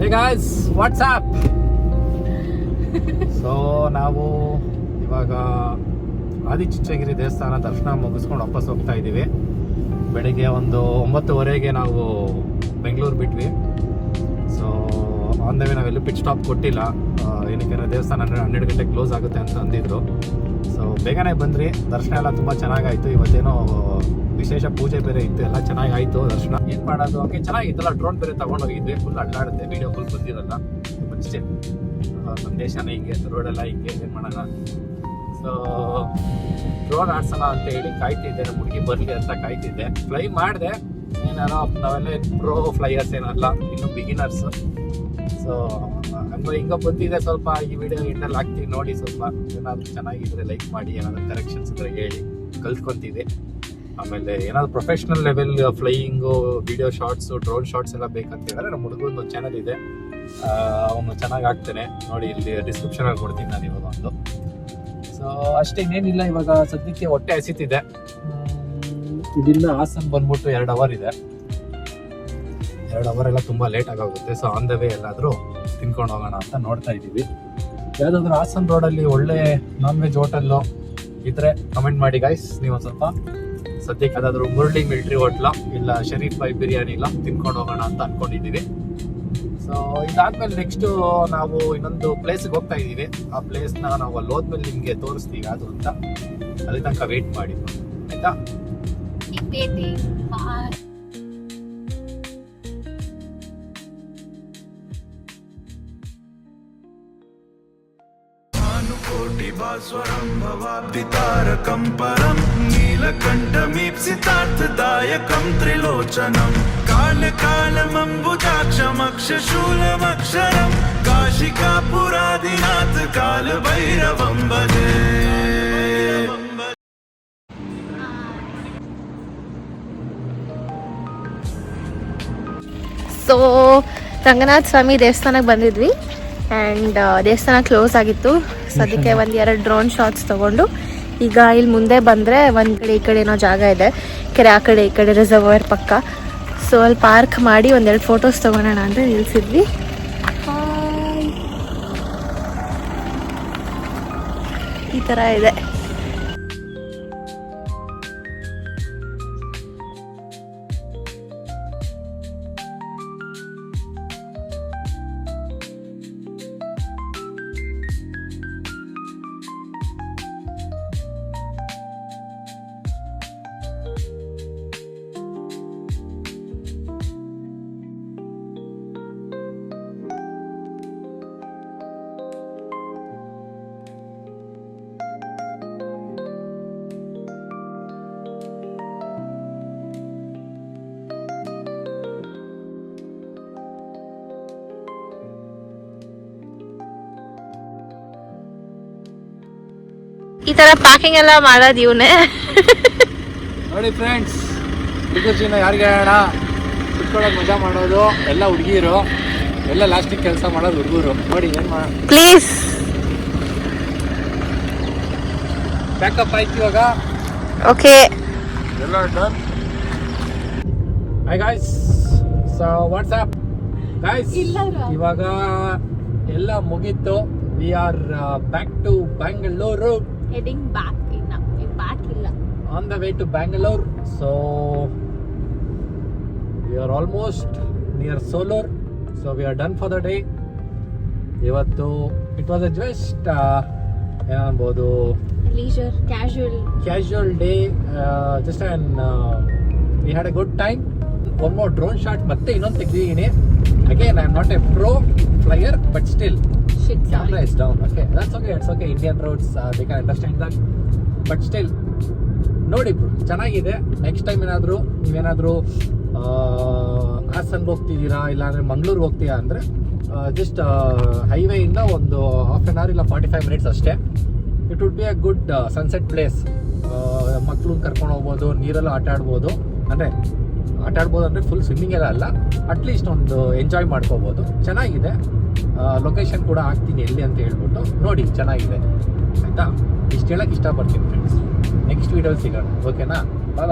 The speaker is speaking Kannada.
Hey guys, what's up? So ನಾವು ಇವಾಗ ಆದಿಚುಂಚನಗಿರಿ ದೇವಸ್ಥಾನ ದರ್ಶನ ಮುಗಿಸ್ಕೊಂಡು ವಾಪಸ್ ಹೋಗ್ತಾ ಇದ್ದೀವಿ. ಬೆಳಿಗ್ಗೆ ಒಂದು 9:30ಗೆ ನಾವು ಬೆಂಗಳೂರು ಬಿಟ್ವಿ. ಸೊ ಆನ್ ದ ವೇ ನಾವೆಲ್ಲೂ ಪಿಟ್ ಸ್ಟಾಪ್ ಕೊಟ್ಟಿಲ್ಲ, ಏನಕ್ಕೆ ದೇವಸ್ಥಾನ 12 ಗಂಟೆಗೆ ಕ್ಲೋಸ್ ಆಗುತ್ತೆ ಅಂತ ಅಂದಿದ್ರು. ಸೊ ಬೇಗನೆ ಬಂದ್ರಿ. ದರ್ಶನ ಎಲ್ಲ ತುಂಬ ಚೆನ್ನಾಗಾಯಿತು. ಇವತ್ತೇನೋ ವಿಶೇಷ ಪೂಜೆ ಬೇರೆ ಇತ್ತು, ಎಲ್ಲ ಚೆನ್ನಾಗಾಯಿತು ದರ್ಶನ. ಏನು ಮಾಡೋದು, ಹಂಗೆ ಚೆನ್ನಾಗಿತ್ತಲ್ಲ. ಡ್ರೋನ್ ಬೇರೆ ತೊಗೊಂಡೋಗಿದ್ವಿ, ಫುಲ್ ಅಡ್ಡಾಡುತ್ತೆ, ವೀಡಿಯೋ ಫುಲ್ ಬಂದಿರಲ್ಲ ಮುಂಚೆ. ಸಂದೇಶನೇ ಹಿಂಗೆ, ರೋಡೆಲ್ಲ ಹಿಂಗೆ, ಏನು ಮಾಡೋಣ. ಸೊ ಡ್ರೋನ್ ಆಡ್ಸೋಣ ಅಂತ ಹೇಳಿ ಕಾಯ್ತಿದ್ದೆ, ನಮ್ಮ ಹುಡುಗಿ ಬರಲಿ ಅಂತ ಕಾಯ್ತಿದ್ದೆ. ಫ್ಲೈ ಮಾಡಿದೆ, ಏನಾರೋ ನಾವೆಲ್ಲ ಪ್ರೋ ಫ್ಲೈಯರ್ಸ್ ಏನಲ್ಲ, ಇನ್ನು ಬಿಗಿನರ್ಸ್. ಸೊ ಹಂಗೆ ಹಿಂಗೆ ಬಂದಿದೆ. ಸ್ವಲ್ಪ ಈ ವಿಡಿಯೋ ಎಂಡಲ್ಲಿ ಹಾಕ್ತೀವಿ ನೋಡಿ. ಸ್ವಲ್ಪ ಏನಾದರೂ ಚೆನ್ನಾಗಿದ್ರೆ ಲೈಕ್ ಮಾಡಿ, ಏನಾದರೂ ಕರೆಕ್ಷನ್ಸ್ ಇದ್ರೆ ಹೇಳಿ, ಕಲ್ತ್ಕೊತೀವಿ. ಆಮೇಲೆ ಏನಾದ್ರು professional level flying, video shots, drone shots ಎಲ್ಲ ಬೇಕಂತ ಹೇಳಿದ್ರೆ ನಮ್ಮ ಹುಡುಗರದ್ದು ಒಂದು ಚಾನಲ್ ಇದೆ, ಅವನು ಚೆನ್ನಾಗಿ ಆಗ್ತಾನೆ ನೋಡಿ. ಇಲ್ಲಿ ಡಿಸ್ಕ್ರಿಪ್ಷನಲ್ಲಿ ಕೊಡ್ತೀನಿ ನಾನು ಇವಾಗ ಒಂದು. ಸೊ ಅಷ್ಟೇ, ಇನ್ನೇನಿಲ್ಲ. ಇವಾಗ ಸದ್ಯಕ್ಕೆ ಹೊಟ್ಟೆ ಹಸಿತಿದೆ. ಇಲ್ಲಿಂದ ಹಾಸನ್ ಬಂದ್ಬಿಟ್ಟು 2 ಅವರ್ ಇದೆ. 2 ಅವರ್ ಎಲ್ಲ ತುಂಬ ಲೇಟ್ ಆಗೋಗುತ್ತೆ. ಸೊ ಆನ್ ದ ವೇ ಎಲ್ಲಾದರೂ ತಿನ್ಕೊಂಡು ಹೋಗೋಣ ಅಂತ ನೋಡ್ತಾ ಇದ್ದೀವಿ. ಯಾವುದಾದ್ರೂ ಹಾಸನ್ ರೋಡಲ್ಲಿ ಒಳ್ಳೆ ನಾನ್ ವೆಜ್ ಹೋಟೆಲ್ಲು ಇದ್ರೆ ಕಮೆಂಟ್ ಮಾಡಿ ಗೈಸ್. ನೀವು ಒಂದು ಸ್ವಲ್ಪ ಸದ್ಯಕ್ಕೆ ಅದಾದರೂ ಮುರಳಿ ಮಿಲ್ಟ್ರಿ ಹೋಟ್ಲ ಇಲ್ಲ ಶರೀಫ್ ಬೈ ಬಿರಿಯಾನಿ ಇಲ್ಲ ತಿನ್ಕೊಂಡು ಹೋಗೋಣ ಅಂತ ಅನ್ಕೊಂಡಿದ್ದೀವಿ. ಸೊ ಇದಾದ್ಮೇಲೆ ನೆಕ್ಸ್ಟು ನಾವು ಇನ್ನೊಂದು ಪ್ಲೇಸ್ಗೆ ಹೋಗ್ತಾ ಇದ್ದೀವಿ. ಆ ಪ್ಲೇಸ್ನ ನಾವು ಅಲ್ಲಿ ಹೋದ್ಮೇಲೆ ನಿಮಗೆ ತೋರಿಸ್ತೀವಿ ಅದು ಅಂತ. ಅಲ್ಲಿ ತನಕ ವೇಟ್ ಮಾಡಿ ಆಯ್ತಾ. कोटिभास्वरं भवाब्धितारकं परं नीलकण्ठमीप्सितार्थदायकं त्रिलोचनं कालकालमम्बुजाक्षमक्षशूलमक्षरं काशिकापुरादिनाथ कालभैरवं भजे. ಸೊ ರಂಗನಾಥ ಸ್ವಾಮಿ ದೇವಸ್ಥಾನಕ್ಕೆ ಬಂದಿದ್ವಿ. ಆ್ಯಂಡ್ ದೇವಸ್ಥಾನ ಕ್ಲೋಸ್ ಆಗಿತ್ತು. ಸದ್ಯಕ್ಕೆ 1-2 ಡ್ರೋನ್ ಶಾಟ್ಸ್ ತೊಗೊಂಡು ಈಗ ಇಲ್ಲಿ ಮುಂದೆ ಬಂದರೆ ಒಂದು ಕಡೆ ಈ ಕಡೆ ಏನೋ ಜಾಗ ಇದೆ, ಕೆರೆ ಆ ಕಡೆ ಈ ಕಡೆ ರಿಸರ್ವರ್ ಪಕ್ಕ. ಸೊ ಅಲ್ಲಿ ಪಾರ್ಕ್ ಮಾಡಿ 1-2 ಫೋಟೋಸ್ ತೊಗೊಳೋಣ ಅಂತ ನಿಲ್ಸಿದ್ವಿ. ಈ ಥರ ಇದೆ. ಈ ತರ ಪ್ಯಾಕಿಂಗ್ ಎಲ್ಲ ಮಾಡೋದು ಇವನೇ ನೋಡಿ ಫ್ರೆಂಡ್ಸ್. ಹುಡುಗರ್ಜಿನ ಯಾರಿಗೆ ಹೇಳೋಣ, ಕುತ್ಕೊಳ್ಳೋದು ಮಜಾ ಮಾಡೋದು ಎಲ್ಲ ಹುಡುಗಿರು, ಎಲ್ಲ ಲಾಸ್ಟಿಗೆ ಕೆಲಸ ಮಾಡೋದು ಹುಡುಗರು. ನೋಡಿ ಏನು ಮಾಡೋಣ. ಪ್ಲೀಸ್ ಬ್ಯಾಕಪ್ ಆಯ್ತು ಇವಾಗ. ಓಕೆ, ಎಲ್ಲ done. Hi guys, so what's up guys. ಇವಾಗ ಎಲ್ಲ ಮುಗೀತು. We are back to Bangalore. Heading back. Back ಇಲ್ಲ, on the way to Bangalore. So we are almost near Solar. So we are done for the day. Ivattu it was a just ಏನಬಹುದು leisure casual day, just an we had a good time. One more drone shot ಮತ್ತೆ ಇನ್ನೊಂದು ತೆಗೆದಿದ್ದೀನಿ. Again I am not a pro flyer but still camera is down. Okay, that's okay, it's okay. Indian roads, they can understand that, but still ನೋಡಿ ಬ್ರೋ, ಚೆನ್ನಾಗಿದೆ. ನೆಕ್ಸ್ಟ್ ಟೈಮ್ ಏನಾದರೂ ನೀವೇನಾದರೂ ಹಾಸನ್ಗೆ ಹೋಗ್ತಿದ್ದೀರಾ ಇಲ್ಲಾಂದರೆ ಮಂಗಳೂರಿಗೆ ಹೋಗ್ತೀರಾ ಅಂದರೆ ಜಸ್ಟ್ ಹೈವೇಯಿಂದ ಒಂದು ಹಾಫ್ ಆನ್ ಅವರ್ ಇಲ್ಲ 45 ಮಿನಿಟ್ಸ್ ಅಷ್ಟೇ. It would be a good sunset place. ಮಕ್ಕಳನ್ನ ಕರ್ಕೊಂಡು ಹೋಗ್ಬೋದು, ನೀರೆಲ್ಲ ಆಟ ಆಡ್ಬೋದು. ಅಂದರೆ ಫುಲ್ ಸ್ವಿಮ್ಮಿಂಗ್ ಎಲ್ಲ ಅಲ್ಲ, ಅಟ್ಲೀಸ್ಟ್ ಒಂದು ಎಂಜಾಯ್ ಮಾಡ್ಕೋಬೋದು. ಚೆನ್ನಾಗಿದೆ. ಲೊಕೇಶನ್ ಕೂಡ ಹಾಕ್ತೀನಿ ಎಲ್ಲಿ ಅಂತ ಹೇಳ್ಬಿಟ್ಟು ನೋಡಿ. ಚೆನ್ನಾಗಿದೆ ಆಯಿತಾ. ಇಷ್ಟು ಹೇಳಕ್ಕೆ ಇಷ್ಟಪಡ್ತೀನಿ ಫ್ರೆಂಡ್ಸ್. ನೆಕ್ಸ್ಟ್ ವೀಡಿಯೋಲಿ ಸಿಗೋಣ, ಓಕೆನಾ? ಬಾಯ್.